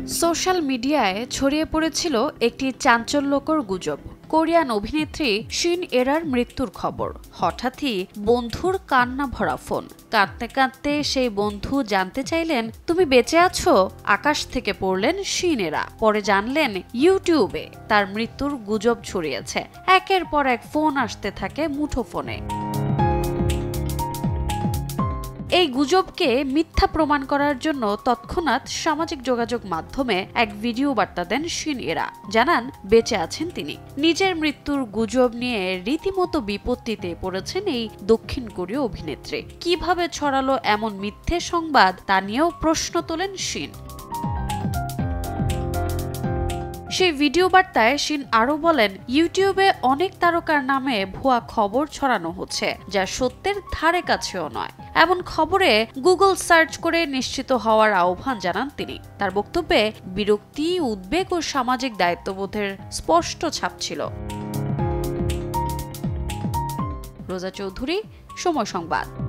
Social মিডিয়ায় ছড়িয়ে পড়েছিল একটি চাঞ্চল্যকর গুজব। কোরিয়ান অভিনেত্রী শিন এরার মৃত্যুর খবর। হঠাৎই বন্ধুর কান্না ভরা ফোন। কাঁদতে কাঁদতে সেই বন্ধু জানতে চাইলেন, তুমি বেঁচে আছো? আকাশ থেকে পড়লেন শিন এরা। পরে জানলেন ইউটিউবে তার মৃত্যুর গুজব ছড়িয়েছে। একের পর এক ফোন আসতে থাকে মুঠোফোনে। এই গুজবকে মিথ্যা প্রমাণ করার জন্য তৎক্ষণাৎ সামাজিক যোগাযোগ মাধ্যমে এক ভিডিও বার্তা দেন শিন এরা। জানান বেঁচে আছেন তিনি। নিজের মৃত্যুর গুজব নিয়ে রীতিমতো বিপত্তিতে পড়েছেন এই দক্ষিণ কোরীয় অভিনেত্রী। কিভাবে ছড়ালো এমন মিথ্যে সংবাদ তা নিয়েও প্রশ্ন তোলেন শিন। সেই ভিডিও বার্তায় শিন আরও বলেন, ইউটিউবে অনেক তারকার নামে ভুয়া খবর ছড়ানো হচ্ছে, যা সত্যের ধারে কাছেও নয়। এমন খবরে গুগল সার্চ করে নিশ্চিত হওয়ার আহ্বান জানান তিনি। তার বক্তব্যে বিরক্তি, উদ্বেগ ও সামাজিক দায়িত্ববোধের স্পষ্ট ছাপ ছিল। রোজা চৌধুরী, সময় সংবাদ।